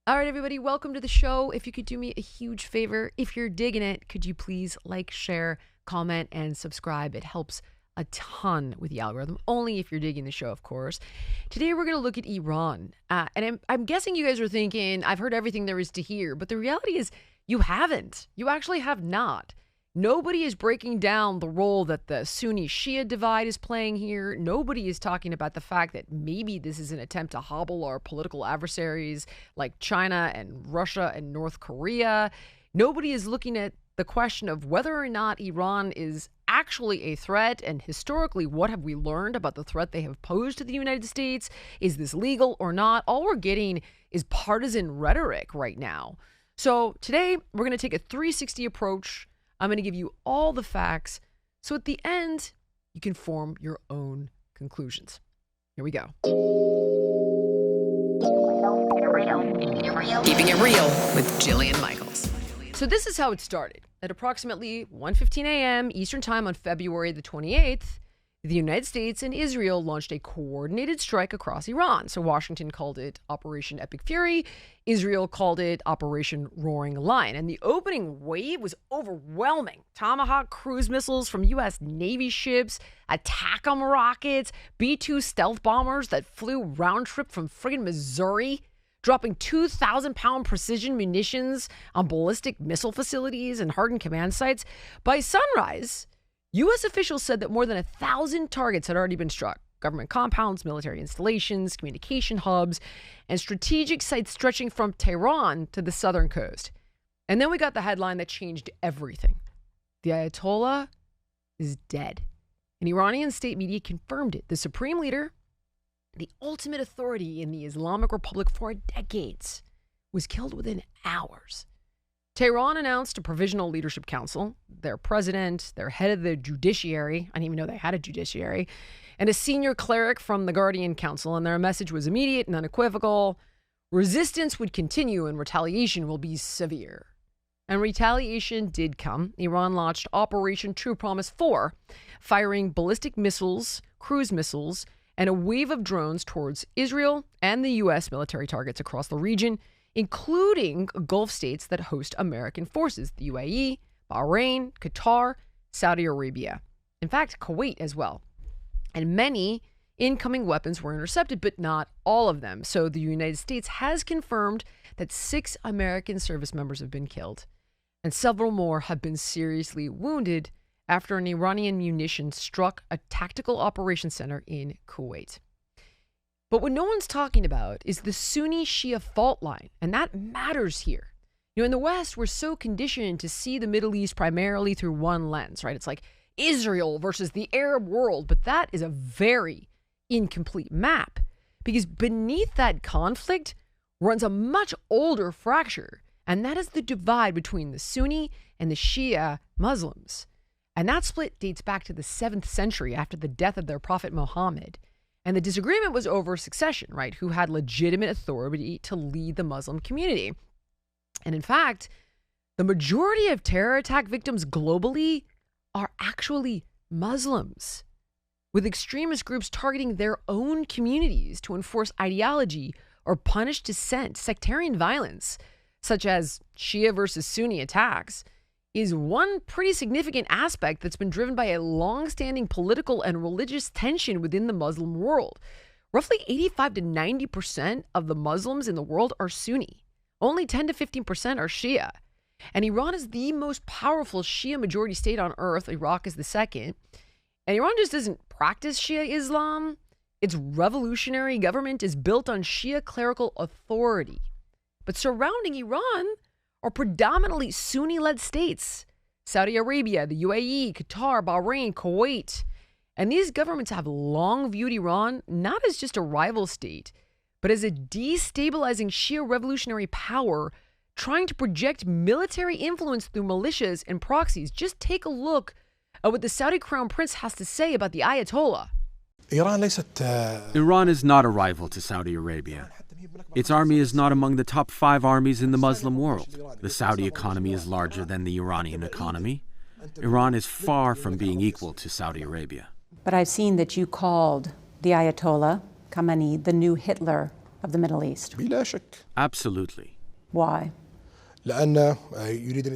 All right, everybody, welcome to the show. If you could do me a huge favor, if you're digging it, could you please like, share, comment, and subscribe? It helps a ton with the algorithm, only if you're digging the show, of course. Today, we're going to look at Iran. And I'm guessing you guys are thinking, I've heard everything there is to hear, but the reality is you haven't. You actually have not. Nobody is breaking down the role that the Sunni-Shia divide is playing here. Nobody is talking about the fact that maybe this is an attempt to hobble our political adversaries like China and Russia and North Korea. Nobody is looking at the question of whether or not Iran is actually a threat, and historically, what have we learned about the threat they have posed to the United States? Is this legal or not? All we're getting is partisan rhetoric right now. So today, we're going to take a 360 approach. I'm going to give you all the facts, so at the end, you can form your own conclusions. Here we go. Keeping it real with Jillian Michaels. So this is how it started. At approximately 1:15 a.m. Eastern Time on February the 28th, the United States and Israel launched a coordinated strike across Iran. So Washington called it Operation Epic Fury. Israel called it Operation Roaring Lion. And the opening wave was overwhelming. Tomahawk cruise missiles from U.S. Navy ships, attack-on rockets, B-2 stealth bombers that flew round trip from friggin' Missouri, dropping 2,000-pound precision munitions on ballistic missile facilities and hardened command sites. By sunrise, U.S. officials said that more than 1,000 targets had already been struck. Government compounds, military installations, communication hubs, and strategic sites stretching from Tehran to the southern coast. And then we got the headline that changed everything. The Ayatollah is dead. And Iranian state media confirmed it. The supreme leader, the ultimate authority in the Islamic Republic for decades, was killed within hours. Tehran announced a provisional leadership council, their president, their head of the judiciary, I didn't even know they had a judiciary, and a senior cleric from the Guardian Council, and their message was immediate and unequivocal. Resistance would continue and retaliation will be severe. And retaliation did come. Iran launched Operation True Promise 4, firing ballistic missiles, cruise missiles, and a wave of drones towards Israel and the U.S. military targets across the region, including Gulf states that host American forces, the UAE, Bahrain, Qatar, Saudi Arabia. In fact, Kuwait as well. And many incoming weapons were intercepted, but not all of them. So the United States has confirmed that 6 American service members have been killed, and several more have been seriously wounded after an Iranian munition struck a tactical operations center in Kuwait. But what no one's talking about is the Sunni-Shia fault line, and that matters here. In the West, we're so conditioned to see the Middle East primarily through one lens, right? It's like Israel versus the Arab world, but that is a very incomplete map, because beneath that conflict runs a much older fracture, and that is the divide between the Sunni and the Shia Muslims. And that split dates back to the 7th century after the death of their prophet Muhammad. And the disagreement was over succession, right? Who had legitimate authority to lead the Muslim community. And in fact, the majority of terror attack victims globally are actually Muslims, with extremist groups targeting their own communities to enforce ideology or punish dissent. Sectarian violence, such as Shia versus Sunni attacks, is one pretty significant aspect that's been driven by a long-standing political and religious tension within the Muslim world. Roughly 85 to 90% of the Muslims in the world are Sunni. Only 10 to 15% are Shia. And Iran is the most powerful Shia majority state on earth. Iraq is the second. And Iran just doesn't practice Shia Islam. Its revolutionary government is built on Shia clerical authority. But surrounding Iran are predominantly Sunni-led states: Saudi Arabia, the UAE, Qatar, Bahrain, Kuwait. And these governments have long viewed Iran not as just a rival state, but as a destabilizing Shia revolutionary power trying to project military influence through militias and proxies. Just take a look at what the Saudi crown prince has to say about the Ayatollah. Iran is not a rival to Saudi Arabia. Its army is not among the top 5 armies in the Muslim world. The Saudi economy is larger than the Iranian economy. Iran is far from being equal to Saudi Arabia. But I've seen that you called the Ayatollah Khamenei the new Hitler of the Middle East? Absolutely. Why?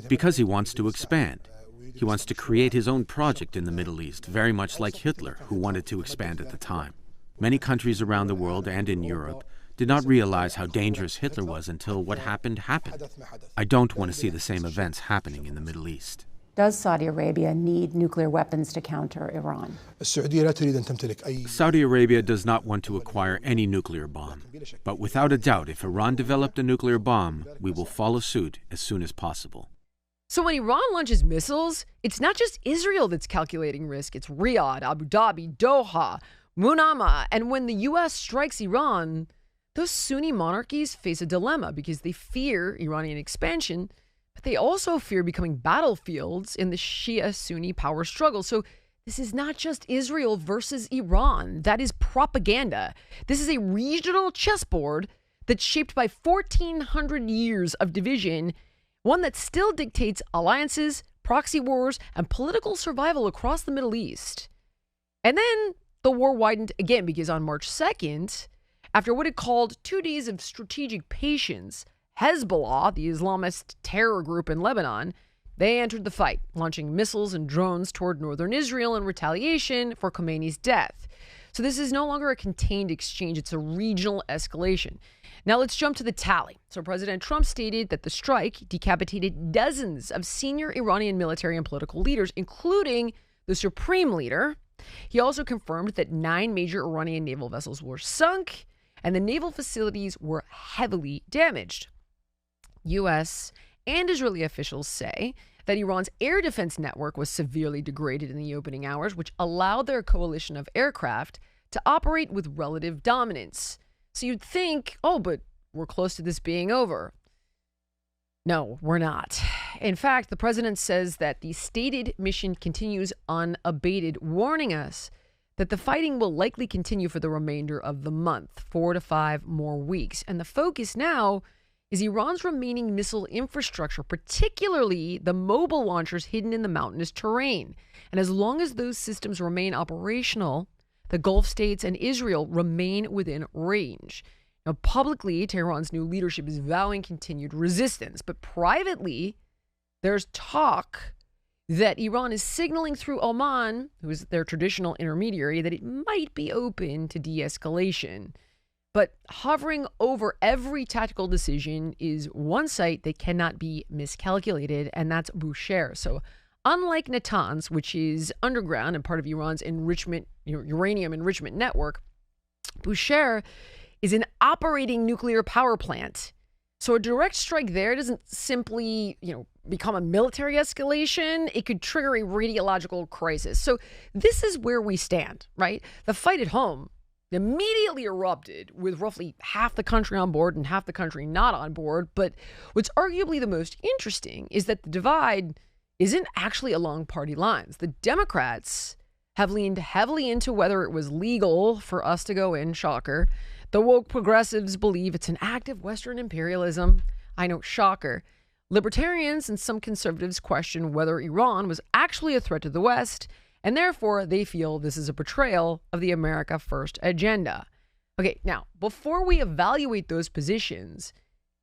Because he wants to expand. He wants to create his own project in the Middle East, very much like Hitler, who wanted to expand at the time. Many countries around the world and in Europe did not realize how dangerous Hitler was until what happened happened. I don't want to see the same events happening in the Middle East. Does Saudi Arabia need nuclear weapons to counter Iran? Saudi Arabia does not want to acquire any nuclear bomb. But without a doubt, if Iran developed a nuclear bomb, we will follow suit as soon as possible. So when Iran launches missiles, it's not just Israel that's calculating risk. It's Riyadh, Abu Dhabi, Doha, Manama. And when the U.S. strikes Iran, those Sunni monarchies face a dilemma because they fear Iranian expansion, but they also fear becoming battlefields in the Shia-Sunni power struggle. So this is not just Israel versus Iran. That is propaganda. This is a regional chessboard that's shaped by 1,400 years of division, one that still dictates alliances, proxy wars, and political survival across the Middle East. And then the war widened again because on March 2nd, after what it called 2 days of strategic patience, Hezbollah, the Islamist terror group in Lebanon, they entered the fight, launching missiles and drones toward northern Israel in retaliation for Khamenei's death. So this is no longer a contained exchange, it's a regional escalation. Now let's jump to the tally. So President Trump stated that the strike decapitated dozens of senior Iranian military and political leaders, including the supreme leader. He also confirmed that 9 major Iranian naval vessels were sunk and the naval facilities were heavily damaged. U.S. and Israeli officials say that Iran's air defense network was severely degraded in the opening hours, which allowed their coalition of aircraft to operate with relative dominance. So you'd think, oh, but we're close to this being over. No, we're not. In fact, the president says that the stated mission continues unabated, warning us that the fighting will likely continue for the remainder of the month, 4 to 5 more weeks. And the focus now is Iran's remaining missile infrastructure, particularly the mobile launchers hidden in the mountainous terrain. And as long as those systems remain operational, the Gulf states and Israel remain within range. Now, publicly, Tehran's new leadership is vowing continued resistance, but privately, there's talk that Iran is signaling through Oman, who is their traditional intermediary, that it might be open to de-escalation. But hovering over every tactical decision is one site that cannot be miscalculated, and that's Bushehr. So unlike Natanz, which is underground and part of Iran's enrichment, uranium enrichment network, Bushehr is an operating nuclear power plant. So a direct strike there doesn't simply, become a military escalation. It could trigger a radiological crisis. So this is where we stand, right? The fight at home immediately erupted with roughly half the country on board and half the country not on board. But what's arguably the most interesting is that the divide isn't actually along party lines. The Democrats have leaned heavily into whether it was legal for us to go in, shocker. The woke progressives believe it's an act of Western imperialism. I know, shocker. Libertarians and some conservatives question whether Iran was actually a threat to the West, and therefore they feel this is a betrayal of the America First agenda. Okay, now, before we evaluate those positions,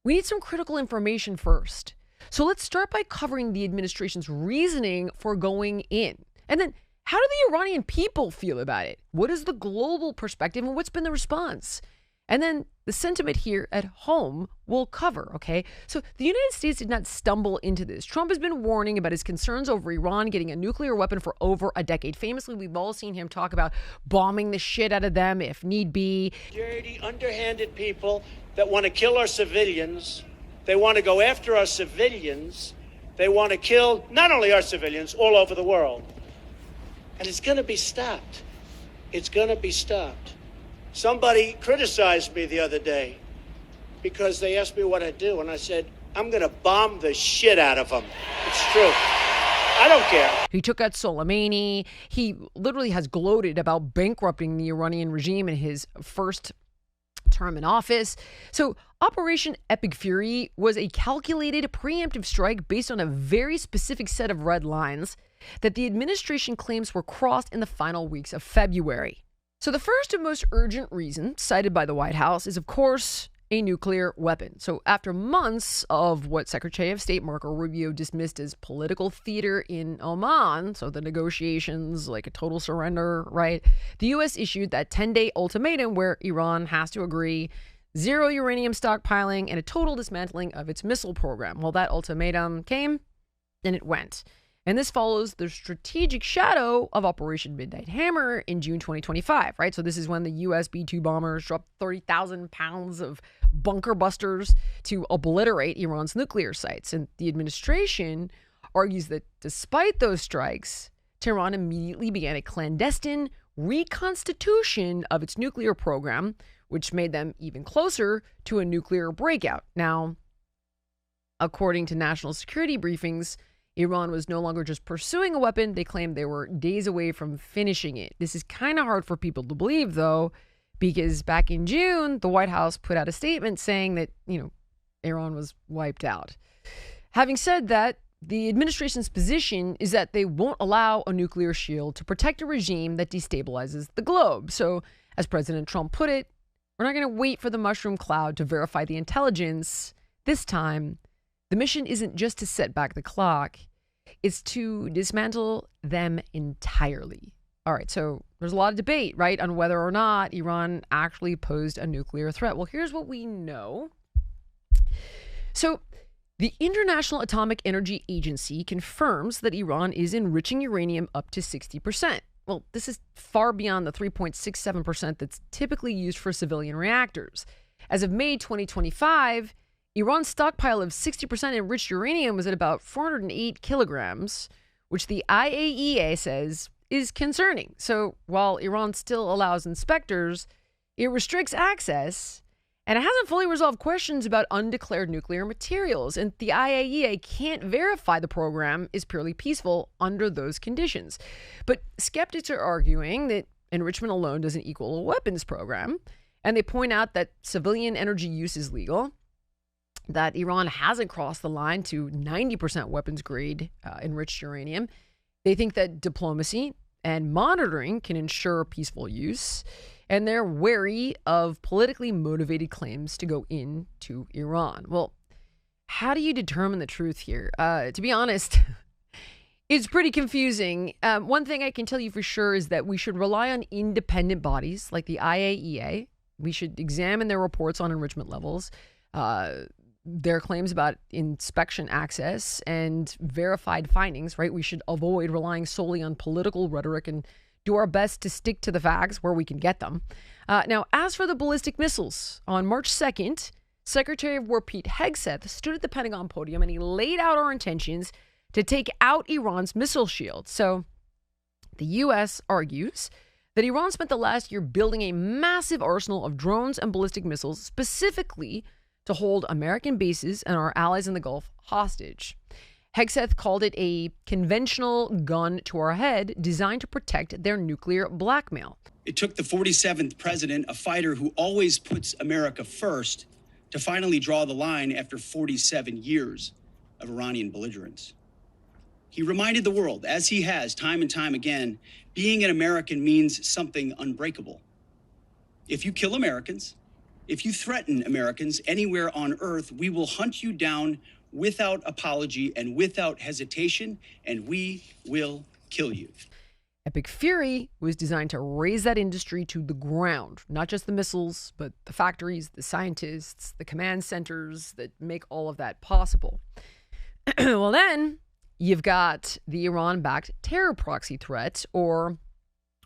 we need some critical information first. So let's start by covering the administration's reasoning for going in. And then, how do the Iranian people feel about it? What is the global perspective and what's been the response? And then the sentiment here at home we'll cover, okay? So the United States did not stumble into this. Trump has been warning about his concerns over Iran getting a nuclear weapon for over a decade. Famously, we've all seen him talk about bombing the shit out of them if need be. Dirty, underhanded people that want to kill our civilians. They want to go after our civilians. They want to kill not only our civilians, all over the world. And it's going to be stopped. It's going to be stopped. Somebody criticized me the other day because they asked me what I do, and I said, I'm going to bomb the shit out of them. It's true. I don't care. He took out Soleimani. He literally has gloated about bankrupting the Iranian regime in his first term in office. So Operation Epic Fury was a calculated preemptive strike based on a very specific set of red lines that the administration claims were crossed in the final weeks of February. So the first and most urgent reason cited by the White House is, of course, a nuclear weapon. So after months of what Secretary of State Marco Rubio dismissed as political theater in Oman, so the negotiations, like a total surrender, right? The U.S. issued that 10-day ultimatum where Iran has to agree zero uranium stockpiling and a total dismantling of its missile program. Well, that ultimatum came, and it went. And this follows the strategic shadow of Operation Midnight Hammer in June 2025, right? So this is when the U.S. B-2 bombers dropped 30,000 pounds of bunker busters to obliterate Iran's nuclear sites. And the administration argues that despite those strikes, Tehran immediately began a clandestine reconstitution of its nuclear program, which made them even closer to a nuclear breakout. Now, according to national security briefings, Iran was no longer just pursuing a weapon. They claimed they were days away from finishing it. This is kind of hard for people to believe, though, because back in June, the White House put out a statement saying that, Iran was wiped out. Having said that, the administration's position is that they won't allow a nuclear shield to protect a regime that destabilizes the globe. So, as President Trump put it, we're not going to wait for the mushroom cloud to verify the intelligence. This time, the mission isn't just to set back the clock, it's to dismantle them entirely. All right, so there's a lot of debate, right, on whether or not Iran actually posed a nuclear threat. Well, here's what we know. So the International Atomic Energy Agency confirms that Iran is enriching uranium up to 60%. Well, this is far beyond the 3.67% that's typically used for civilian reactors. As of May 2025, Iran's stockpile of 60% enriched uranium was at about 408 kilograms, which the IAEA says is concerning. So while Iran still allows inspectors, it restricts access, and it hasn't fully resolved questions about undeclared nuclear materials. And the IAEA can't verify the program is purely peaceful under those conditions. But skeptics are arguing that enrichment alone doesn't equal a weapons program, and they point out that civilian energy use is legal, that Iran hasn't crossed the line to 90% weapons-grade enriched uranium. They think that diplomacy and monitoring can ensure peaceful use, and they're wary of politically motivated claims to go into Iran. Well, how do you determine the truth here? To be honest, it's pretty confusing. One thing I can tell you for sure is that we should rely on independent bodies like the IAEA. We should examine their reports on enrichment levels, their claims about inspection access, and verified findings, right? We should avoid relying solely on political rhetoric and do our best to stick to the facts where we can get them. Now, as for the ballistic missiles, on March 2nd, Secretary of War Pete Hegseth stood at the Pentagon podium and he laid out our intentions to take out Iran's missile shield. So the U.S. argues that Iran spent the last year building a massive arsenal of drones and ballistic missiles specifically to hold American bases and our allies in the Gulf hostage. Hegseth called it a conventional gun to our head designed to protect their nuclear blackmail. It took the 47th president, a fighter who always puts America first, to finally draw the line after 47 years of Iranian belligerence. He reminded the world, as he has time and time again, being an American means something unbreakable. If you kill Americans, if you threaten Americans anywhere on earth, we will hunt you down without apology and without hesitation, and we will kill you. Epic Fury was designed to raze that industry to the ground, not just the missiles, but the factories, the scientists, the command centers that make all of that possible. Well, then you've got the Iran-backed terror proxy threat, or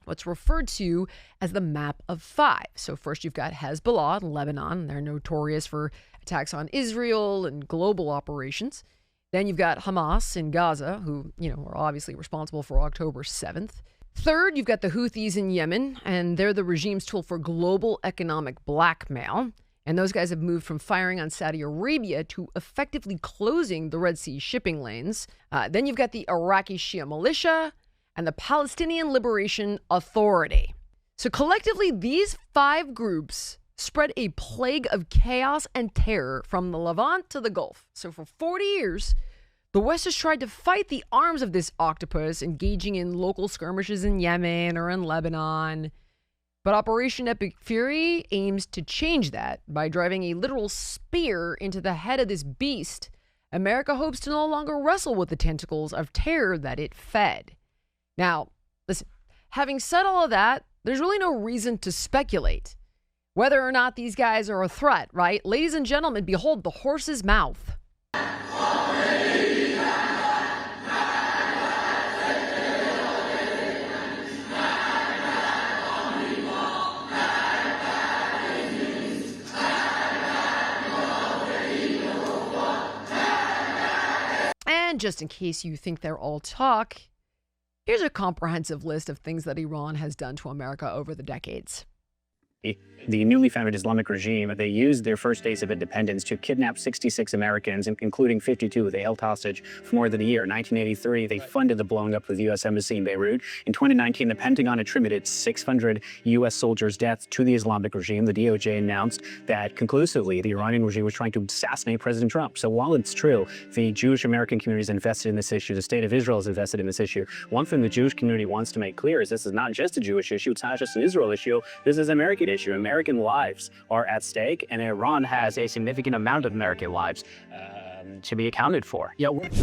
what's referred to as the Map of Five. So first you've got Hezbollah in Lebanon. They're notorious for attacks on Israel and global operations. Then you've got Hamas in Gaza, who, are obviously responsible for October 7th. Third, you've got the Houthis in Yemen, and they're the regime's tool for global economic blackmail. And those guys have moved from firing on Saudi Arabia to effectively closing the Red Sea shipping lanes. Then you've got the Iraqi Shia militia and the Palestinian Liberation Authority. So collectively, these five groups spread a plague of chaos and terror from the Levant to the Gulf. So for 40 years, the West has tried to fight the arms of this octopus, engaging in local skirmishes in Yemen or in Lebanon. But Operation Epic Fury aims to change that by driving a literal spear into the head of this beast. America hopes to no longer wrestle with the tentacles of terror that it fed. Now, listen, having said all of that, there's really no reason to speculate whether or not these guys are a threat, right? Ladies and gentlemen, behold the horse's mouth. And just in case you think they're all talk, here's a comprehensive list of things that Iran has done to America over the decades. The newly founded Islamic regime, they used their first days of independence to kidnap 66 Americans, including 52 they held hostage for more than a year. In 1983, they funded the blowing up of the U.S. Embassy in Beirut. In 2019, the Pentagon attributed 600 U.S. soldiers' deaths to the Islamic regime. The DOJ announced that conclusively the Iranian regime was trying to assassinate President Trump. So while it's true, the Jewish American community is invested in this issue, the state of Israel is invested in this issue, one thing the Jewish community wants to make clear is this is not just a Jewish issue, it's not just an Israel issue, this is an American issue. American lives are at stake, and Iran has a significant amount of American lives to be accounted for.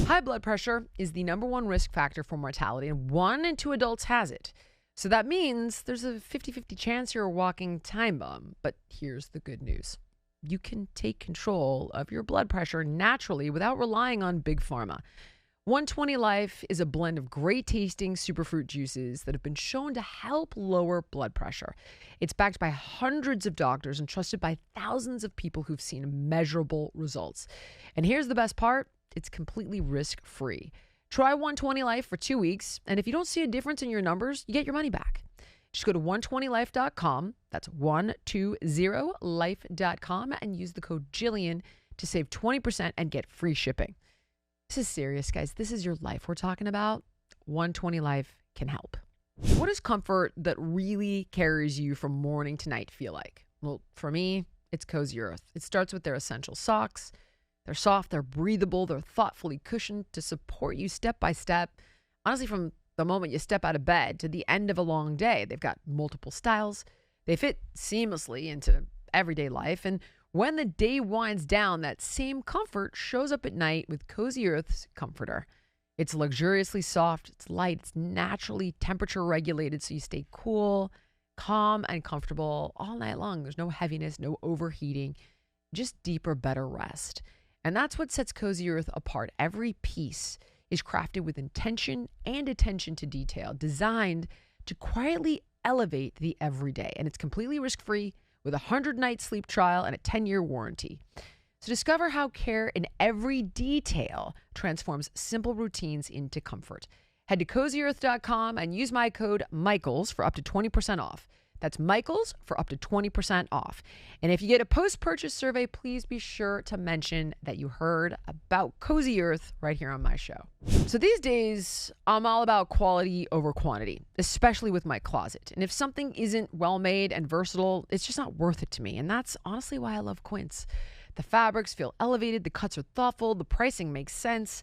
High blood pressure is the number one risk factor for mortality, and 1 in 2 adults has it. So that means there's a 50-50 chance you're a walking time bomb. But here's the good news. You can take control of your blood pressure naturally without relying on Big Pharma. 120 Life is a blend of great tasting superfruit juices that have been shown to help lower blood pressure. It's backed by hundreds of doctors and trusted by thousands of people who've seen measurable results. And here's the best part, it's completely risk-free. Try 120 Life for 2 weeks, and if you don't see a difference in your numbers, you get your money back. Just go to 120life.com, that's 120life.com, and use the code Jillian to save 20% and get free shipping. This is serious, guys. This is your life we're talking about. 120 Life can help. What does comfort that really carries you from morning to night feel like? Well, for me, it's Cozy Earth. It starts with their essential socks. They're soft, they're breathable, they're thoughtfully cushioned to support you step by step. Honestly, from the moment you step out of bed to the end of a long day, they've got multiple styles. They fit seamlessly into everyday life. And when the day winds down, that same comfort shows up at night with Cozy Earth's Comforter. It's luxuriously soft, it's light, it's naturally temperature regulated so you stay cool, calm, and comfortable all night long. There's no heaviness, no overheating, just deeper, better rest. And that's what sets Cozy Earth apart. Every piece is crafted with intention and attention to detail, designed to quietly elevate the everyday. And it's completely risk-free, with a 100-night sleep trial and a 10-year warranty. So discover how care in every detail transforms simple routines into comfort. Head to CozyEarth.com and use my code Michaels for up to 20% off. That's Michaels for up to 20% off. And if you get a post-purchase survey, please be sure to mention that you heard about Cozy Earth right here on my show. So these days, I'm all about quality over quantity, especially with my closet. And if something isn't well-made and versatile, it's just not worth it to me. And that's honestly why I love Quince. The fabrics feel elevated, the cuts are thoughtful, the pricing makes sense.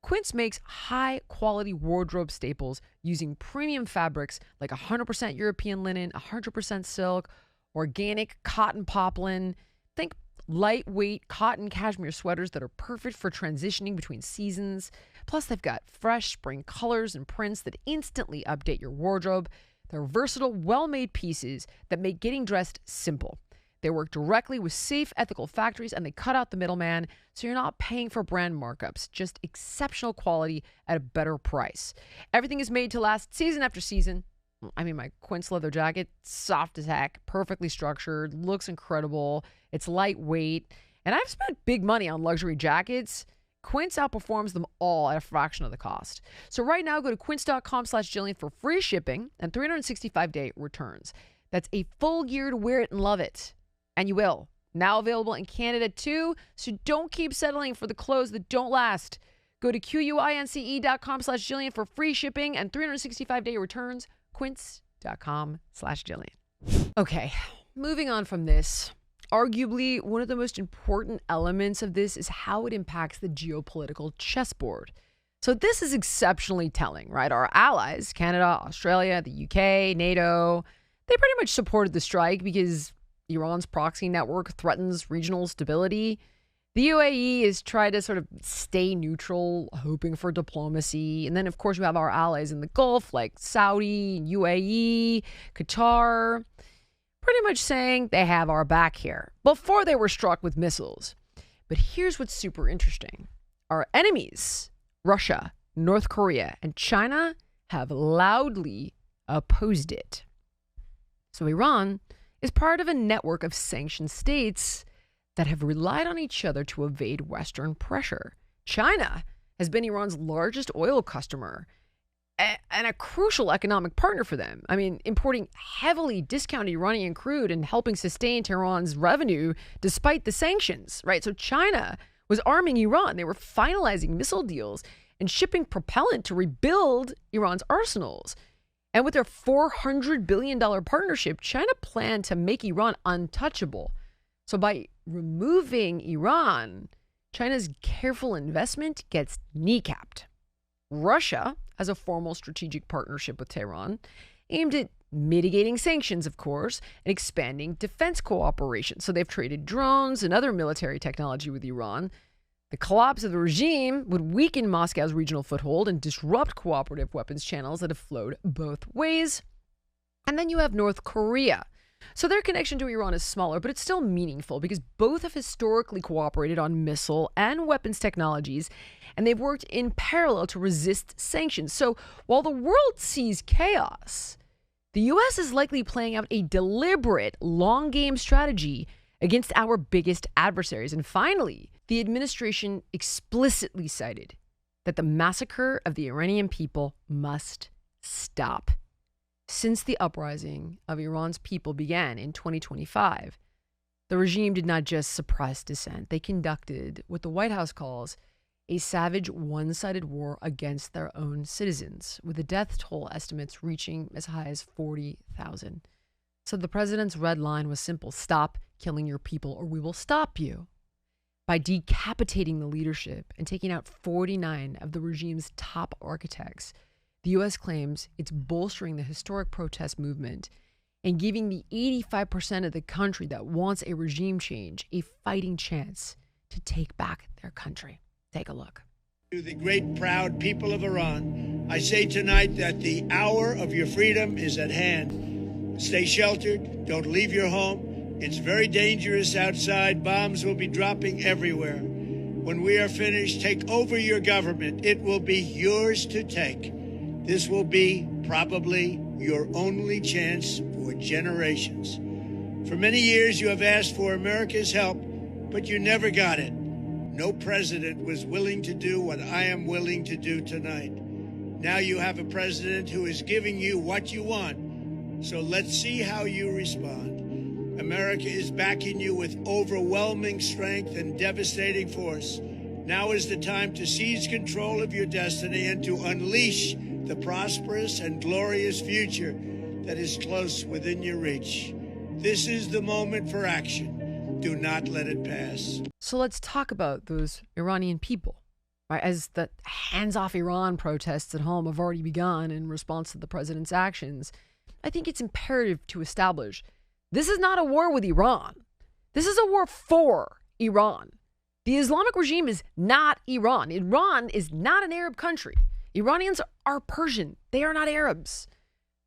Quince makes high-quality wardrobe staples using premium fabrics like 100% European linen, 100% silk, organic cotton poplin. Think lightweight cotton cashmere sweaters that are perfect for transitioning between seasons. Plus, they've got fresh spring colors and prints that instantly update your wardrobe. They're versatile, well-made pieces that make getting dressed simple. They work directly with safe, ethical factories, and they cut out the middleman, so you're not paying for brand markups, just exceptional quality at a better price. Everything is made to last season after season. I mean, my Quince leather jacket, soft as heck, perfectly structured, looks incredible. It's lightweight, and I've spent big money on luxury jackets. Quince outperforms them all at a fraction of the cost. So right now, go to quince.com/Jillian for free shipping and 365-day returns. That's a full year to wear it and love it. And you will. Now available in Canada too, so don't keep settling for the clothes that don't last. Go to quince.com/Jillian for free shipping and 365-day returns. Quince.com/Jillian. Okay, moving on from this. Arguably, one of the most important elements of this is how it impacts the geopolitical chessboard. So this is exceptionally telling, right? Our allies, Canada, Australia, the UK, NATO, They pretty much supported the strike because Iran's proxy network threatens regional stability. The UAE is trying to sort of stay neutral, hoping for diplomacy. And then, of course, we have our allies in the Gulf, like Saudi, UAE, Qatar, pretty much saying they have our back here before they were struck with missiles. But here's what's super interesting. Our enemies, Russia, North Korea, and China, have loudly opposed it. So Iran is part of a network of sanctioned states that have relied on each other to evade Western pressure. China has been Iran's largest oil customer and a crucial economic partner for them. I mean, importing heavily discounted Iranian crude and helping sustain Tehran's revenue despite the sanctions, right? So China was arming Iran. They were finalizing missile deals and shipping propellant to rebuild Iran's arsenals. And with their $400 billion partnership, China planned to make Iran untouchable. So by removing Iran, China's careful investment gets kneecapped. Russia has a formal strategic partnership with Tehran, aimed at mitigating sanctions, of course, and expanding defense cooperation. So they've traded drones and other military technology with Iran. The collapse of the regime would weaken Moscow's regional foothold and disrupt cooperative weapons channels that have flowed both ways. And then you have North Korea. So their connection to Iran is smaller, but it's still meaningful because both have historically cooperated on missile and weapons technologies, and they've worked in parallel to resist sanctions. So while the world sees chaos, the U.S. is likely playing out a deliberate long-game strategy against our biggest adversaries. And finally, the administration explicitly cited that the massacre of the Iranian people must stop. Since the uprising of Iran's people began in 2025, the regime did not just suppress dissent. They conducted what the White House calls a savage one-sided war against their own citizens, with the death toll estimates reaching as high as 40,000. So the president's red line was simple: stop killing your people or we will stop you. By decapitating the leadership and taking out 49 of the regime's top architects, the U.S. claims it's bolstering the historic protest movement and giving the 85% of the country that wants a regime change a fighting chance to take back their country. Take a look. To the great, proud people of Iran, I say tonight that the hour of your freedom is at hand. Stay sheltered. Don't leave your home. It's very dangerous outside. Bombs will be dropping everywhere. When we are finished, take over your government. It will be yours to take. This will be probably your only chance for generations. For many years, you have asked for America's help, but you never got it. No president was willing to do what I am willing to do tonight. Now you have a president who is giving you what you want. So let's see how you respond. America is backing you with overwhelming strength and devastating force. Now is the time to seize control of your destiny and to unleash the prosperous and glorious future that is close within your reach. This is the moment for action. Do not let it pass. So let's talk about those Iranian people. Right? As the hands-off Iran protests at home have already begun in response to the president's actions, I think it's imperative to establish this is not a war with Iran. This is a war for Iran. The Islamic regime is not Iran. Iran is not an Arab country. Iranians are Persian. They are not Arabs.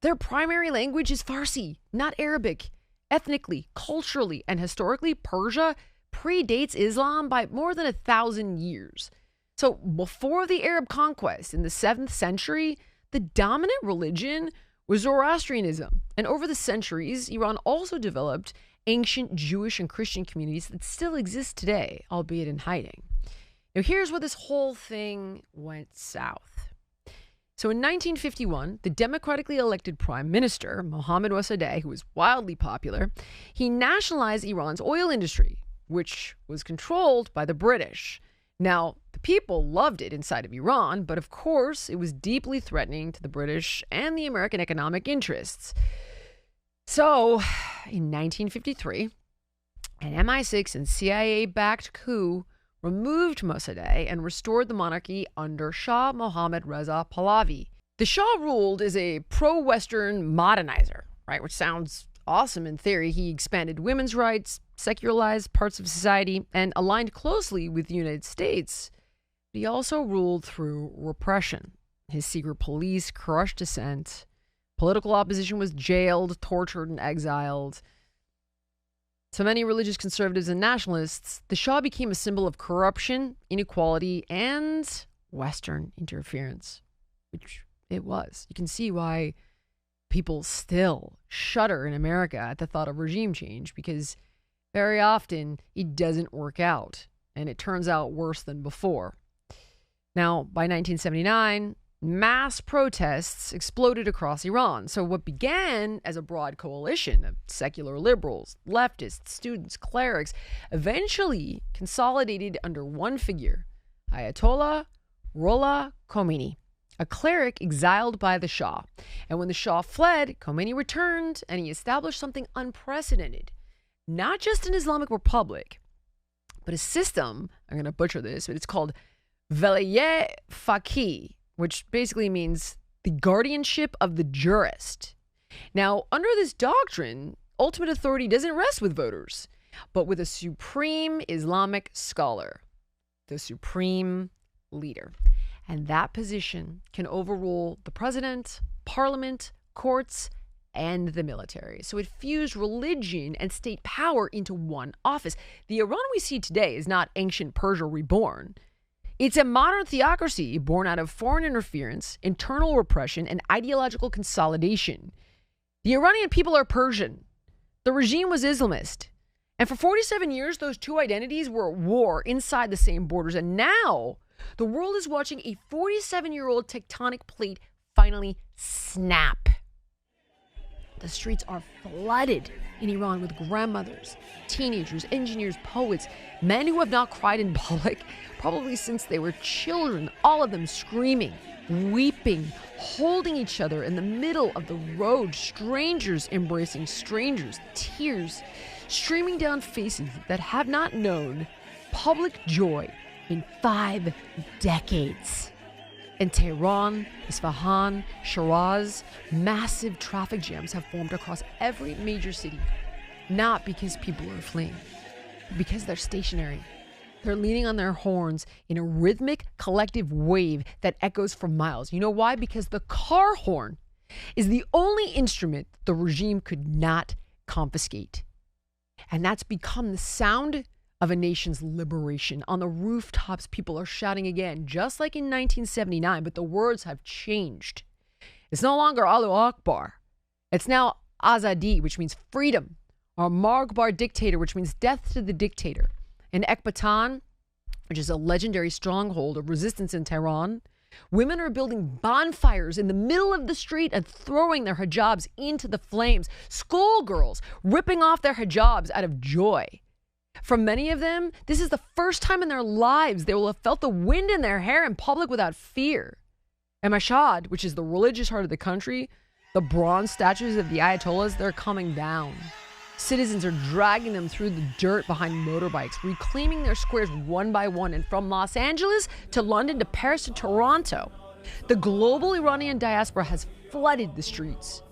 Their primary language is Farsi, not Arabic. Ethnically, culturally, and historically, Persia predates Islam by more than 1,000 years. So before the Arab conquest in the 7th century, the dominant religion was Zoroastrianism. And over the centuries, Iran also developed ancient Jewish and Christian communities that still exist today, albeit in hiding. Now, here's where this whole thing went south. So in 1951, the democratically elected prime minister, Mohammad Mossadegh, who was wildly popular, he nationalized Iran's oil industry, which was controlled by the British. Now, the people loved it inside of Iran, but of course, it was deeply threatening to the British and the American economic interests. So, in 1953, an MI6 and CIA-backed coup removed Mossadegh and restored the monarchy under Shah Mohammad Reza Pahlavi. The Shah ruled as a pro-Western modernizer, right? Which sounds awesome in theory. He expanded women's rights, secularized parts of society, and aligned closely with the United States. But he also ruled through repression. His secret police crushed dissent. Political opposition was jailed, tortured, and exiled. To many religious conservatives and nationalists, the Shah became a symbol of corruption, inequality, and Western interference, which it was. You can see why people still shudder in America at the thought of regime change, because very often it doesn't work out, and it turns out worse than before. Now, by 1979, mass protests exploded across Iran. So what began as a broad coalition of secular liberals, leftists, students, clerics, eventually consolidated under one figure, Ayatollah Ali Khamenei, a cleric exiled by the Shah. And when the Shah fled, Khomeini returned, and he established something unprecedented. Not just an Islamic republic, but a system, I'm going to butcher this, but it's called Velayet Faqih, which basically means the guardianship of the jurist. Now, under this doctrine, ultimate authority doesn't rest with voters, but with a supreme Islamic scholar, the supreme leader. And that position can overrule the president, parliament, courts, and the military. So it fused religion and state power into one office. The Iran we see today is not ancient Persia reborn. It's a modern theocracy born out of foreign interference, internal repression, and ideological consolidation. The Iranian people are Persian. The regime was Islamist. And for 47 years, those two identities were at war inside the same borders. And now, the world is watching a 47-year-old tectonic plate finally snap. The streets are flooded in Iran with grandmothers, teenagers, engineers, poets, men who have not cried in public probably since they were children, all of them screaming, weeping, holding each other in the middle of the road, strangers embracing strangers, tears streaming down faces that have not known public joy in 5 decades. In Tehran, Isfahan, Shiraz, massive traffic jams have formed across every major city. Not because people are fleeing, but because they're stationary. They're leaning on their horns in a rhythmic collective wave that echoes for miles. You know why? Because the car horn is the only instrument the regime could not confiscate. And that's become the sound of a nation's liberation. On the rooftops, people are shouting again, just like in 1979, but the words have changed. It's no longer Allahu Akbar. It's now Azadi, which means freedom, or Margbar dictator, which means death to the dictator. In Ekbatan, which is a legendary stronghold of resistance in Tehran, women are building bonfires in the middle of the street and throwing their hijabs into the flames. Schoolgirls ripping off their hijabs out of joy. For many of them, this is the first time in their lives they will have felt the wind in their hair in public without fear. In Mashhad, which is the religious heart of the country, the bronze statues of the Ayatollahs, they're coming down. Citizens are dragging them through the dirt behind motorbikes, reclaiming their squares one by one. And from Los Angeles to London to Paris to Toronto, the global Iranian diaspora has flooded the streets.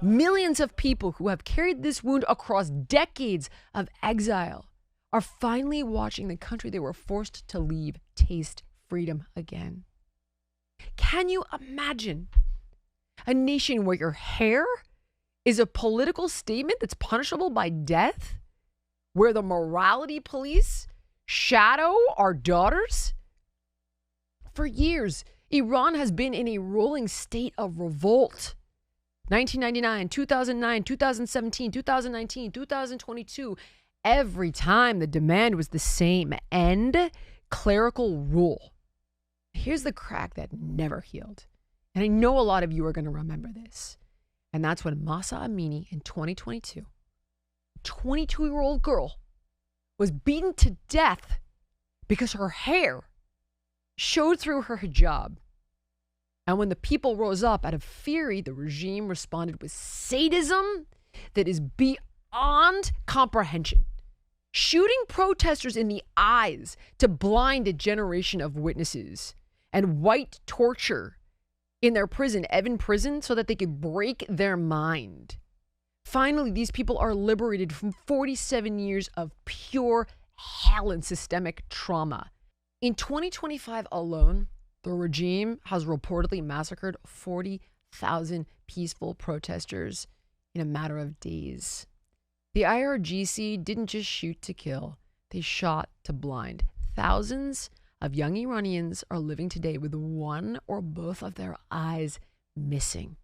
Millions of people who have carried this wound across decades of exile are finally watching the country they were forced to leave taste freedom again. Can you imagine a nation where your hair is a political statement that's punishable by death? Where the morality police shadow our daughters? For years, Iran has been in a rolling state of revolt. 1999, 2009, 2017, 2019, 2022. Every time the demand was the same: end clerical rule. Here's the crack that never healed. And I know a lot of you are going to remember this. And that's when Mahsa Amini in 2022, a 22-year-old girl, was beaten to death because her hair showed through her hijab. And when the people rose up out of fury, the regime responded with sadism that is beyond comprehension, shooting protesters in the eyes to blind a generation of witnesses, and white torture in their prison, Evin prison, so that they could break their mind. Finally, these people are liberated from 47 years of pure hell and systemic trauma. In 2025 alone, the regime has reportedly massacred 40,000 peaceful protesters in a matter of days. The IRGC didn't just shoot to kill, they shot to blind. Thousands of young Iranians are living today with one or both of their eyes missing.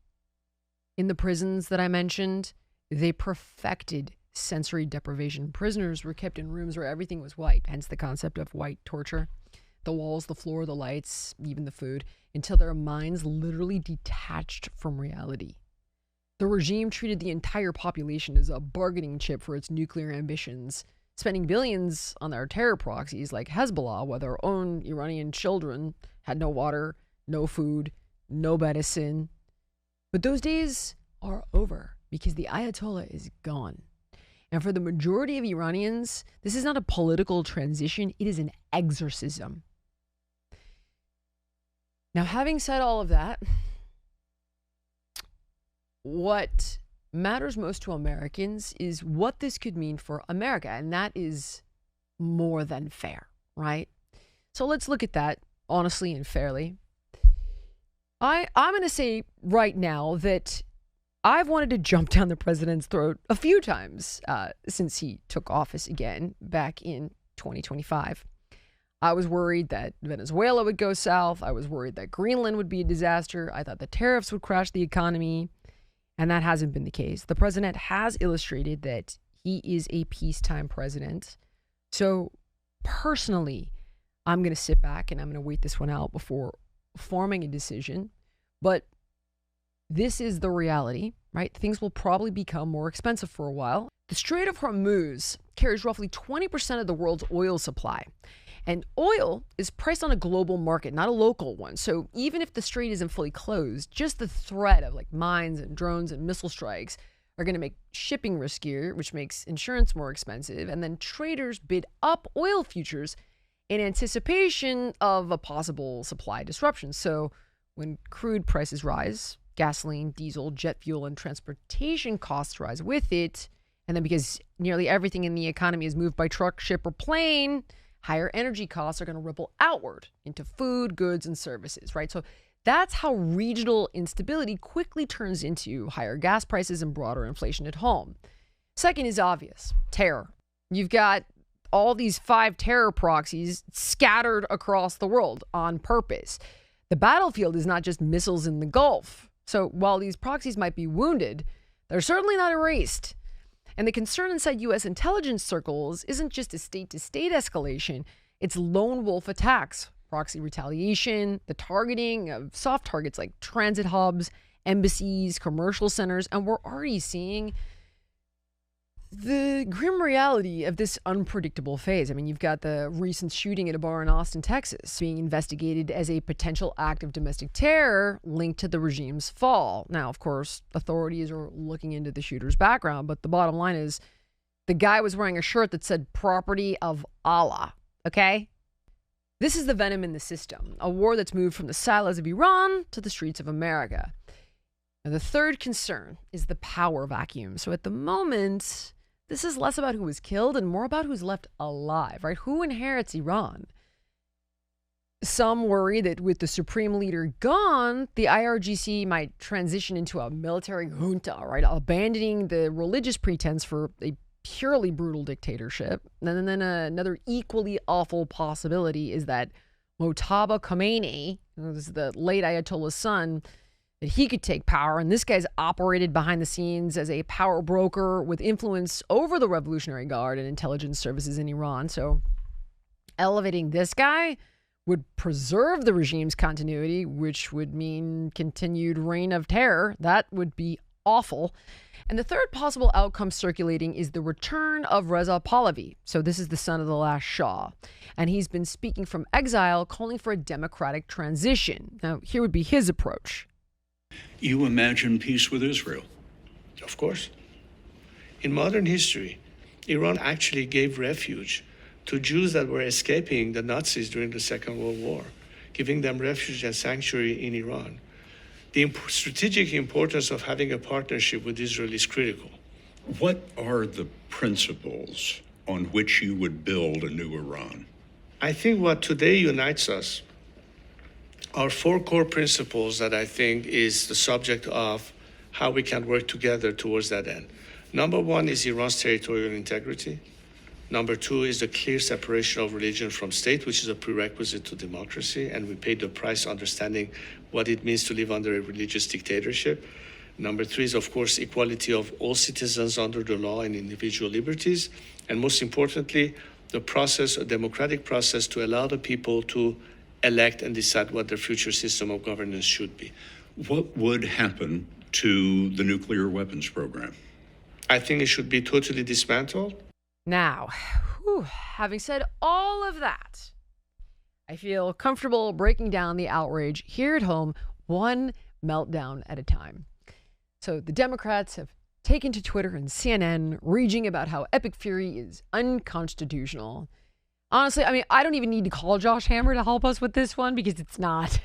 In the prisons that I mentioned, they perfected sensory deprivation. Prisoners were kept in rooms where everything was white, hence the concept of white torture. The walls, the floor, the lights, even the food, until their minds literally detached from reality. The regime treated the entire population as a bargaining chip for its nuclear ambitions, spending billions on their terror proxies like Hezbollah, while their own Iranian children had no water, no food, no medicine. But those days are over because the Ayatollah is gone. And for the majority of Iranians, this is not a political transition, it is an exorcism. Now, having said all of that, what matters most to Americans is what this could mean for America, and that is more than fair, right? So let's look at that honestly and fairly. I'm going to say right now that I've wanted to jump down the president's throat a few times since he took office again back in 2025. I was worried that Venezuela would go south. I was worried that Greenland would be a disaster. I thought the tariffs would crash the economy. And that hasn't been the case. The president has illustrated that he is a peacetime president. So personally, I'm going to sit back and I'm going to wait this one out before forming a decision. But this is the reality, right? Things will probably become more expensive for a while. The Strait of Hormuz carries roughly 20% of the world's oil supply. And oil is priced on a global market, not a local one. So even if the strait isn't fully closed, just the threat of like mines and drones and missile strikes are going to make shipping riskier, which makes insurance more expensive. And then traders bid up oil futures in anticipation of a possible supply disruption. So when crude prices rise, gasoline, diesel, jet fuel, and transportation costs rise with it. And then because nearly everything in the economy is moved by truck, ship, or plane, higher energy costs are going to ripple outward into food, goods, and services, right? So that's how regional instability quickly turns into higher gas prices and broader inflation at home. Second is obvious, terror. You've got all these 5 terror proxies scattered across the world on purpose. The battlefield is not just missiles in the Gulf. So while these proxies might be wounded, they're certainly not erased. And the concern inside U.S. intelligence circles isn't just a state-to-state escalation, it's lone wolf attacks, proxy retaliation, the targeting of soft targets like transit hubs, embassies, commercial centers, and we're already seeing the grim reality of this unpredictable phase. I mean, you've got the recent shooting at a bar in Austin, Texas, being investigated as a potential act of domestic terror linked to the regime's fall. Now, of course, authorities are looking into the shooter's background, but the bottom line is the guy was wearing a shirt that said property of Allah, okay? This is the venom in the system, a war that's moved from the silos of Iran to the streets of America. Now, the third concern is the power vacuum. So at the moment, this is less about who was killed and more about who's left alive, right? Who inherits Iran? Some worry that with the supreme leader gone, the IRGC might transition into a military junta, right? Abandoning the religious pretense for a purely brutal dictatorship. And then another equally awful possibility is that Mojtaba Khamenei, this is the late Ayatollah's son, that he could take power. And this guy's operated behind the scenes as a power broker with influence over the Revolutionary Guard and intelligence services in Iran. So elevating this guy would preserve the regime's continuity, which would mean continued reign of terror. That would be awful. And the third possible outcome circulating is the return of Reza Pahlavi. So this is the son of the last Shah. And he's been speaking from exile, calling for a democratic transition. Now, here would be his approach. You imagine peace with Israel? Of course. In modern history, Iran actually gave refuge to Jews that were escaping the Nazis during the Second World War, giving them refuge and sanctuary in Iran. The strategic importance of having a partnership with Israel is critical. What are the principles on which you would build a new Iran? I think what today unites us are four core principles that I think is the subject of how we can work together towards that end. Number one is Iran's territorial integrity. Number two is the clear separation of religion from state, which is a prerequisite to democracy, and we paid the price understanding what it means to live under a religious dictatorship. Number three is, of course, equality of all citizens under the law and individual liberties. And most importantly, the process, a democratic process to allow the people to elect and decide what their future system of governance should be. What would happen to the nuclear weapons program? I think it should be totally dismantled. Now, having said all of that, I feel comfortable breaking down the outrage here at home, one meltdown at a time. So the Democrats have taken to Twitter and CNN, raging about how Epic Fury is unconstitutional. Honestly, I mean, I don't even need to call Josh Hammer to help us with this one because it's not.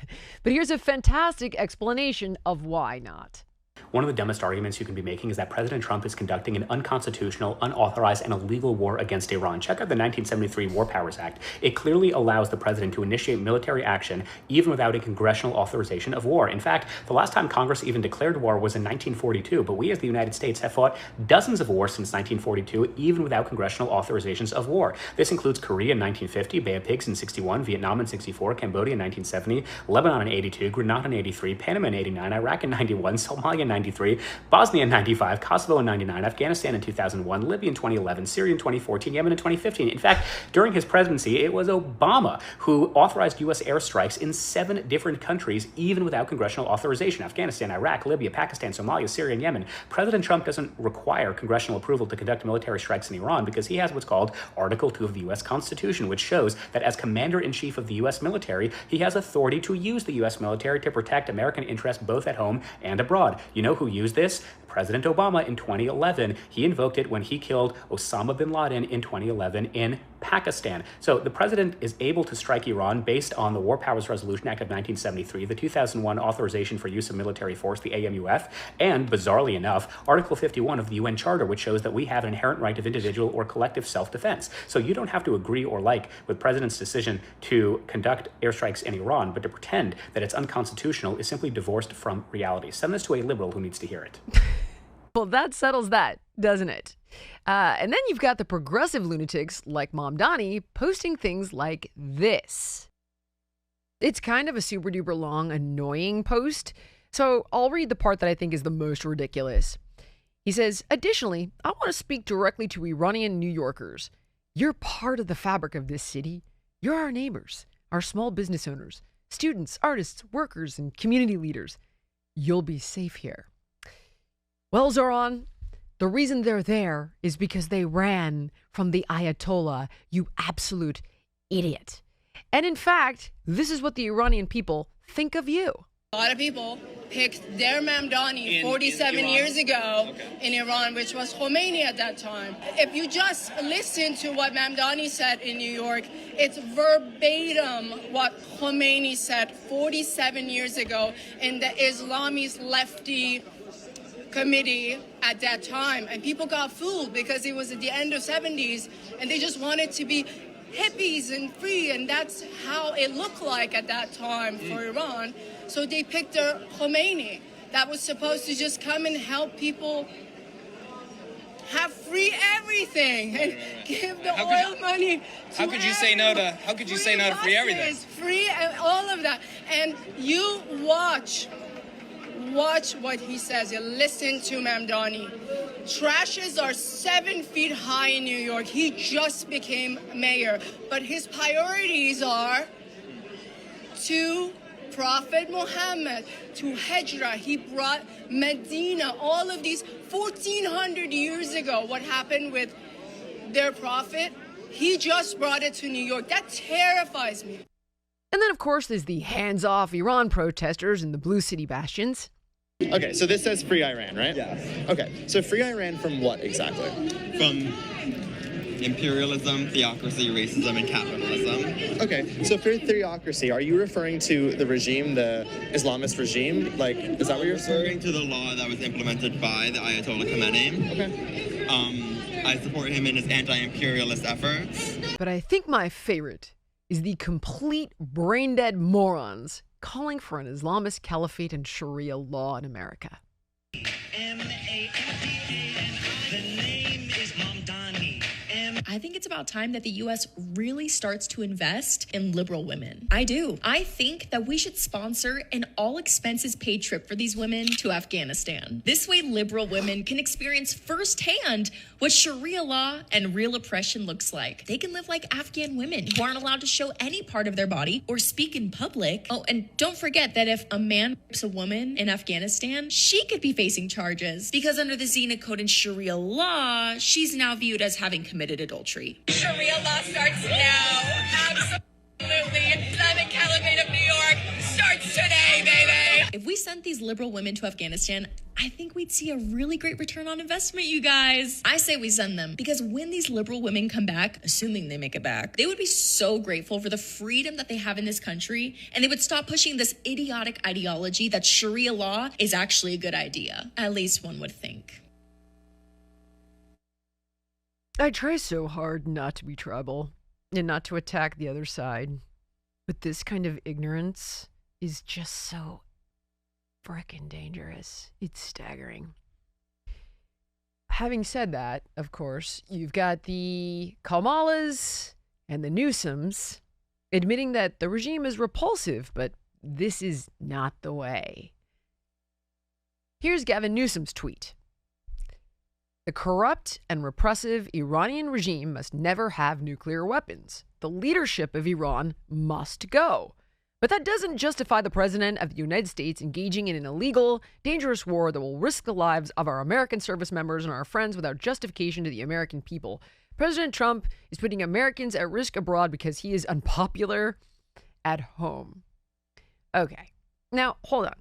But here's a fantastic explanation of why not. One of the dumbest arguments you can be making is that President Trump is conducting an unconstitutional, unauthorized, and illegal war against Iran. Check out the 1973 War Powers Act. It clearly allows the president to initiate military action even without a congressional authorization of war. In fact, the last time Congress even declared war was in 1942, but we as the United States have fought dozens of wars since 1942, even without congressional authorizations of war. This includes Korea in 1950, Bay of Pigs in 61, Vietnam in 64, Cambodia in 1970, Lebanon in 82, Grenada in 83, Panama in 89, Iraq in 91, Somalia in 93, Bosnia in 95, Kosovo in 99, Afghanistan in 2001, Libya in 2011, Syria in 2014, Yemen in 2015. In fact, during his presidency, it was Obama who authorized U.S. airstrikes in 7 different countries, even without congressional authorization: Afghanistan, Iraq, Libya, Pakistan, Somalia, Syria, and Yemen. President Trump doesn't require congressional approval to conduct military strikes in Iran because he has what's called Article 2 of the U.S. Constitution, which shows that as commander-in-chief of the U.S. military, he has authority to use the U.S. military to protect American interests both at home and abroad. You know who used this? President Obama in 2011. He invoked it when he killed Osama bin Laden in 2011 in Pakistan. So the president is able to strike Iran based on the War Powers Resolution Act of 1973, the 2001 Authorization for Use of Military Force, the AMUF, and, bizarrely enough, Article 51 of the UN Charter, which shows that we have an inherent right of individual or collective self-defense. So you don't have to agree or like with the president's decision to conduct airstrikes in Iran, but to pretend that it's unconstitutional is simply divorced from reality. Send this to a liberal who needs to hear it. Well, that settles that, doesn't it? And then you've got the progressive lunatics like Mamdani posting things like this. It's kind of a super duper long, annoying post, so I'll read the part that I think is the most ridiculous. He says, additionally, I want to speak directly to Iranian New Yorkers. You're part of the fabric of this city. You're our neighbors, our small business owners, students, artists, workers, and community leaders. You'll be safe here. Well, Zoran, the reason they're there is because they ran from the Ayatollah, you absolute idiot. And in fact, this is what the Iranian people think of you. A lot of people picked their Mamdani 47 years ago in Iran, which was Khomeini at that time. If you just listen to what Mamdani said in New York, it's verbatim what Khomeini said 47 years ago in the Islamist lefty committee at that time, and people got fooled because it was at the end of 70s and they just wanted to be hippies and free, and that's how it looked like at that time for Iran. So they picked their Khomeini that was supposed to just come and help people have free everything and give the oil money to How could you say no to free everything? Free and all of that. And you watch what he says. You listen to Mamdani. Trashes are 7 feet high in New York. He just became mayor. But his priorities are to Prophet Muhammad, to Hijrah. He brought Medina, all of these 1,400 years ago. What happened with their prophet? He just brought it to New York. That terrifies me. And then, of course, there's the hands-off Iran protesters in the Blue City bastions. Okay, so this says free Iran, right? Yeah. Okay, so free Iran from what exactly? imperialism, theocracy, racism, and capitalism. Okay, so for theocracy, are you referring to the regime, the Islamist regime? Like, is that what you're referring to the law that was implemented by the Ayatollah Khamenei? Okay. I support him in his anti-imperialist efforts. But I think my favorite is the complete brain-dead morons calling for an Islamist caliphate and Sharia law in America. I think it's about time that the U.S. really starts to invest in liberal women. I do. I think that we should sponsor an all-expenses-paid trip for these women to Afghanistan. This way, liberal women can experience firsthand what Sharia law and real oppression looks like. They can live like Afghan women who aren't allowed to show any part of their body or speak in public. Oh, and don't forget that if a man rapes a woman in Afghanistan, she could be facing charges because under the Zina Code and Sharia law, she's now viewed as having committed adultery. Sharia law starts now. Absolutely. Islamic Caliphate of New York starts today, baby. If we sent these liberal women to Afghanistan, I think we'd see a really great return on investment, you guys. I say we send them because when these liberal women come back, assuming they make it back, they would be so grateful for the freedom that they have in this country, and they would stop pushing this idiotic ideology that Sharia law is actually a good idea. At least one would think. I try so hard not to be tribal and not to attack the other side, but this kind of ignorance is just so frickin' dangerous. It's staggering. Having said that, of course, you've got the Kamalas and the Newsoms admitting that the regime is repulsive, but this is not the way. Here's Gavin Newsom's tweet. The corrupt and repressive Iranian regime must never have nuclear weapons. The leadership of Iran must go. But that doesn't justify the president of the United States engaging in an illegal, dangerous war that will risk the lives of our American service members and our friends without justification to the American people. President Trump is putting Americans at risk abroad because he is unpopular at home. Okay, now hold on.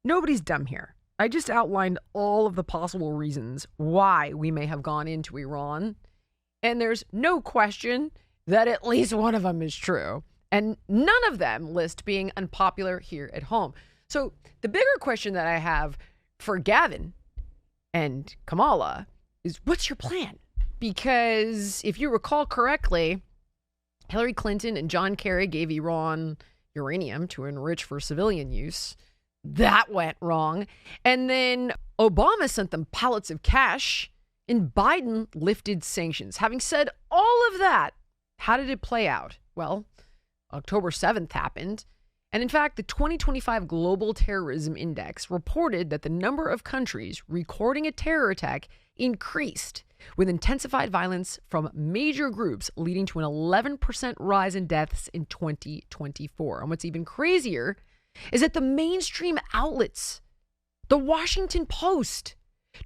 Nobody's dumb here. I just outlined all of the possible reasons why we may have gone into Iran, and there's no question that at least one of them is true, and none of them list being unpopular here at home. So the bigger question that I have for Gavin and Kamala is, what's your plan? Because if you recall correctly, Hillary Clinton and John Kerry gave Iran uranium to enrich for civilian use. That went wrong. And then Obama sent them pallets of cash, and Biden lifted sanctions. Having said all of that, how did it play out? Well, October 7th happened. And in fact, the 2025 Global Terrorism Index reported that the number of countries recording a terror attack increased, with intensified violence from major groups, leading to an 11% rise in deaths in 2024. And what's even crazier is that the mainstream outlets, the Washington Post,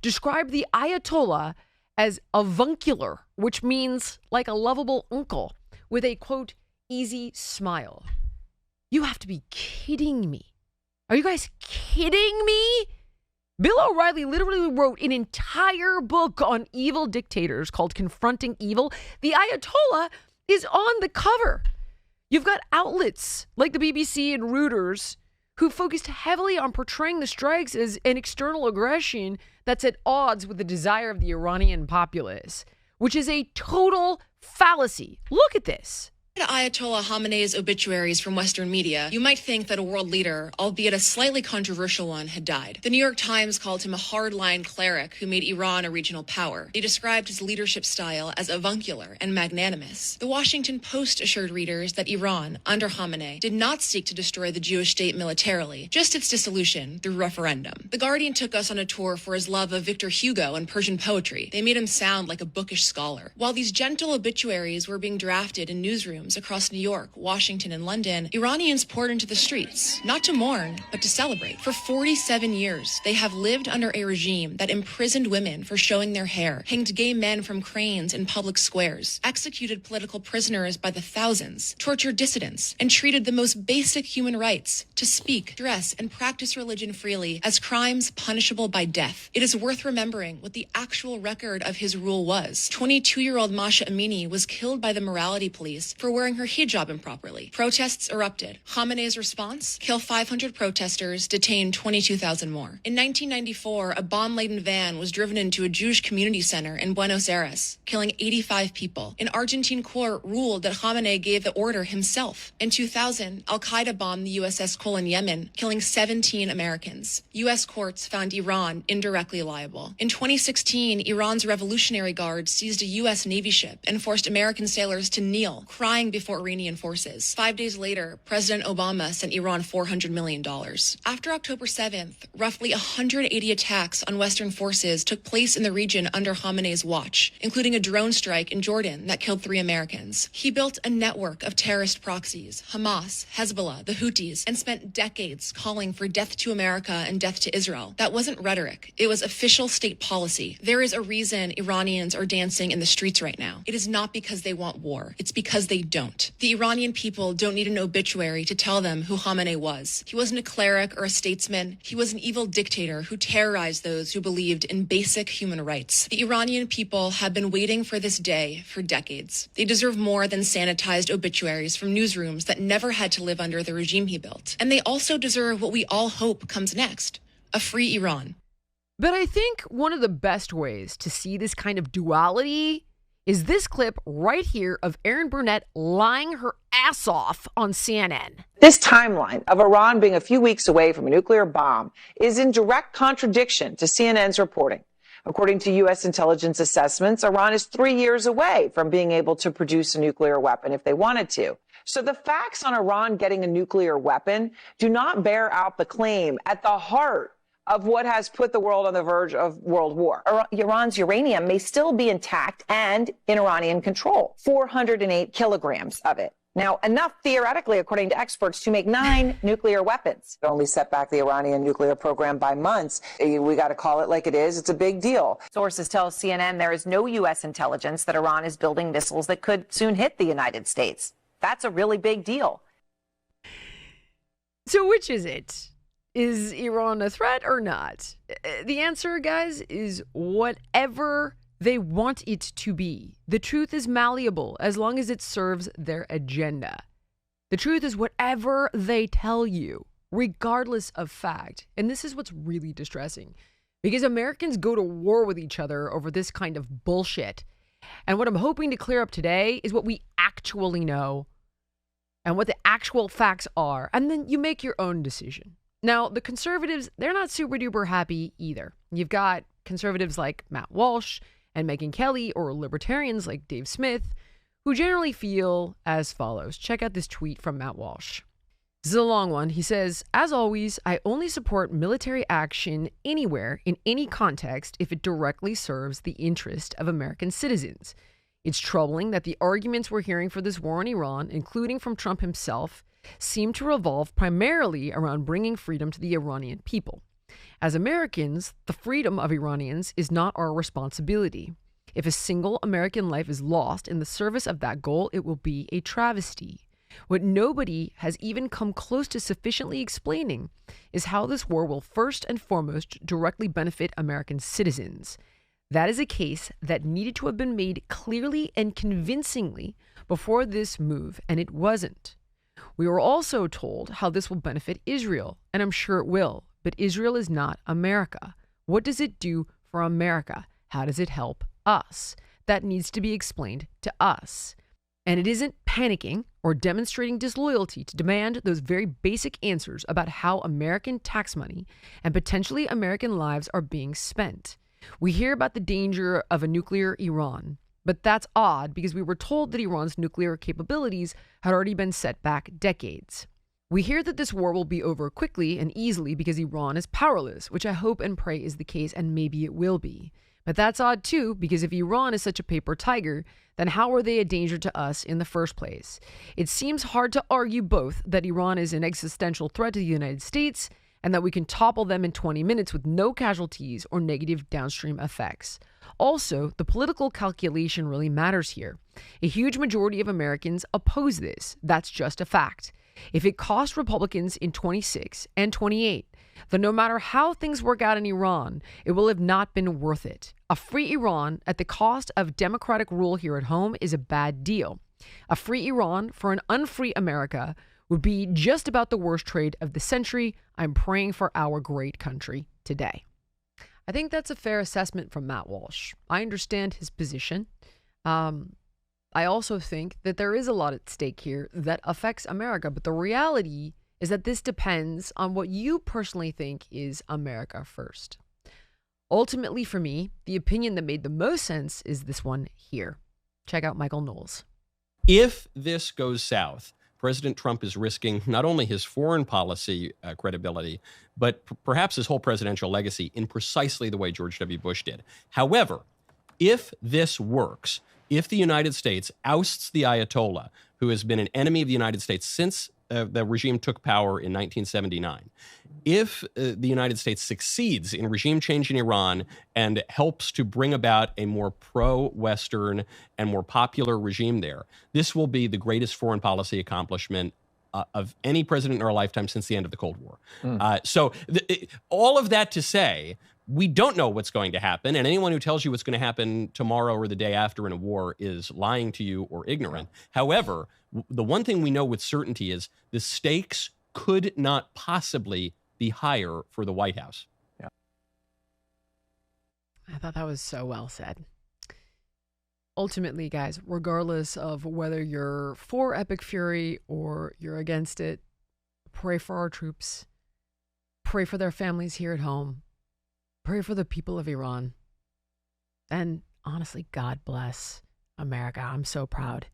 described the Ayatollah as avuncular, which means like a lovable uncle, with a, quote, easy smile. You have to be kidding me. Are you guys kidding me? Bill O'Reilly literally wrote an entire book on evil dictators called Confronting Evil. The Ayatollah is on the cover. You've got outlets like the BBC and Reuters who focused heavily on portraying the strikes as an external aggression that's at odds with the desire of the Iranian populace, which is a total fallacy. Look at this. Ayatollah Khamenei's obituaries from Western media, you might think that a world leader, albeit a slightly controversial one, had died. The New York Times called him a hardline cleric who made Iran a regional power. They described his leadership style as avuncular and magnanimous. The Washington Post assured readers that Iran, under Khamenei, did not seek to destroy the Jewish state militarily, just its dissolution through referendum. The Guardian took us on a tour for his love of Victor Hugo and Persian poetry. They made him sound like a bookish scholar. While these gentle obituaries were being drafted in newsrooms newsrooms across New York, Washington, and London, Iranians poured into the streets, not to mourn, but to celebrate. For 47 years, they have lived under a regime that imprisoned women for showing their hair, hanged gay men from cranes in public squares, executed political prisoners by the thousands, tortured dissidents, and treated the most basic human rights to speak, dress, and practice religion freely as crimes punishable by death. It is worth remembering what the actual record of his rule was. 22-year-old Masha Amini was killed by the morality police for wearing her hijab improperly. Protests erupted. Khamenei's response? Kill 500 protesters, detain 22,000 more. In 1994, a bomb-laden van was driven into a Jewish community center in Buenos Aires, killing 85 people. An Argentine court ruled that Khamenei gave the order himself. In 2000, Al-Qaeda bombed the USS Cole in Yemen, killing 17 Americans. U.S. courts found Iran indirectly liable. In 2016, Iran's Revolutionary Guard seized a U.S. Navy ship and forced American sailors to kneel, crying before Iranian forces. 5 days later, President Obama sent Iran $400 million. After October 7th, roughly 180 attacks on Western forces took place in the region under Khamenei's watch, including a drone strike in Jordan that killed 3 Americans. He built a network of terrorist proxies, Hamas, Hezbollah, the Houthis, and spent decades calling for death to America and death to Israel. That wasn't rhetoric. It was official state policy. There is a reason Iranians are dancing in the streets right now. It is not because they want war. It's because they don't. The Iranian people don't need an obituary to tell them who Khamenei was. He wasn't a cleric or a statesman. He was an evil dictator who terrorized those who believed in basic human rights. The Iranian people have been waiting for this day for decades. They deserve more than sanitized obituaries from newsrooms that never had to live under the regime he built. And they also deserve what we all hope comes next, a free Iran. But I think one of the best ways to see this kind of duality is this clip right here of Erin Burnett lying her ass off on CNN. This timeline of Iran being a few weeks away from a nuclear bomb is in direct contradiction to CNN's reporting. According to U.S. intelligence assessments, Iran is 3 years away from being able to produce a nuclear weapon if they wanted to. So the facts on Iran getting a nuclear weapon do not bear out the claim at the heart of what has put the world on the verge of world war. Iran's uranium may still be intact and in Iranian control, 408 kilograms of it. Now, enough theoretically, according to experts, to make 9 nuclear weapons. It only set back the Iranian nuclear program by months. We got to call it like it is. It's a big deal. Sources tell CNN there is no U.S. intelligence that Iran is building missiles that could soon hit the United States. That's a really big deal. So which is it? Is Iran a threat or not? The answer, guys, is whatever they want it to be. The truth is malleable as long as it serves their agenda. The truth is whatever they tell you, regardless of fact. And this is what's really distressing, because Americans go to war with each other over this kind of bullshit. And what I'm hoping to clear up today is what we actually know and what the actual facts are. And then you make your own decision. Now, the conservatives, they're not super duper happy either. You've got conservatives like Matt Walsh and Megyn Kelly, or libertarians like Dave Smith, who generally feel as follows. Check out this tweet from Matt Walsh. This is a long one. He says, as always, I only support military action anywhere in any context if it directly serves the interest of American citizens. It's troubling that the arguments we're hearing for this war in Iran, including from Trump himself, seem to revolve primarily around bringing freedom to the Iranian people. As Americans, the freedom of Iranians is not our responsibility. If a single American life is lost in the service of that goal, it will be a travesty. What nobody has even come close to sufficiently explaining is how this war will first and foremost directly benefit American citizens. That is a case that needed to have been made clearly and convincingly before this move, and it wasn't. We were also told how this will benefit Israel, and I'm sure it will, but Israel is not America. What does it do for America? How does it help us? That needs to be explained to us. And it isn't panicking or demonstrating disloyalty to demand those very basic answers about how American tax money and potentially American lives are being spent. We hear about the danger of a nuclear Iran, but that's odd because we were told that Iran's nuclear capabilities had already been set back decades. We hear that this war will be over quickly and easily because Iran is powerless, which I hope and pray is the case, and maybe it will be. But that's odd too, because if Iran is such a paper tiger, then how are they a danger to us in the first place? It seems hard to argue both that Iran is an existential threat to the United States and that we can topple them in 20 minutes with no casualties or negative downstream effects. Also, the political calculation really matters here. A huge majority of Americans oppose this. That's just a fact. If it cost Republicans in 26 and 28, then no matter how things work out in Iran, it will have not been worth it. A free Iran at the cost of democratic rule here at home is a bad deal. A free Iran for an unfree America would be just about the worst trade of the century. I'm praying for our great country today. I think that's a fair assessment from Matt Walsh. I understand his position. I also think that there is a lot at stake here that affects America, but the reality is that this depends on what you personally think is America first. Ultimately, for me, the opinion that made the most sense is this one here. Check out Michael Knowles. If this goes south, President Trump is risking not only his foreign policy credibility, but perhaps his whole presidential legacy in precisely the way George W. Bush did. However, if this works, if the United States ousts the Ayatollah, who has been an enemy of the United States since the regime took power in 1979, if the United States succeeds in regime change in Iran and helps to bring about a more pro-Western and more popular regime there, this will be the greatest foreign policy accomplishment of any president in our lifetime since the end of the Cold War. All of that to say, we don't know what's going to happen, and anyone who tells you what's going to happen tomorrow or the day after in a war is lying to you or ignorant. However, the one thing we know with certainty is the stakes could not possibly be higher for the White House. Yeah. I thought that was so well said. Ultimately, guys, regardless of whether you're for Epic Fury or you're against it, pray for our troops. Pray for their families here at home. Pray for the people of Iran. And honestly, God bless America. I'm so proud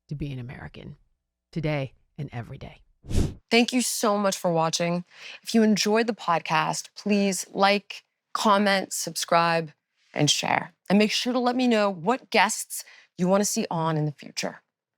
to be an American today and every day. Thank you so much for watching. If you enjoyed the podcast, please like, comment, subscribe, and share. And make sure to let me know what guests you want to see on in the future.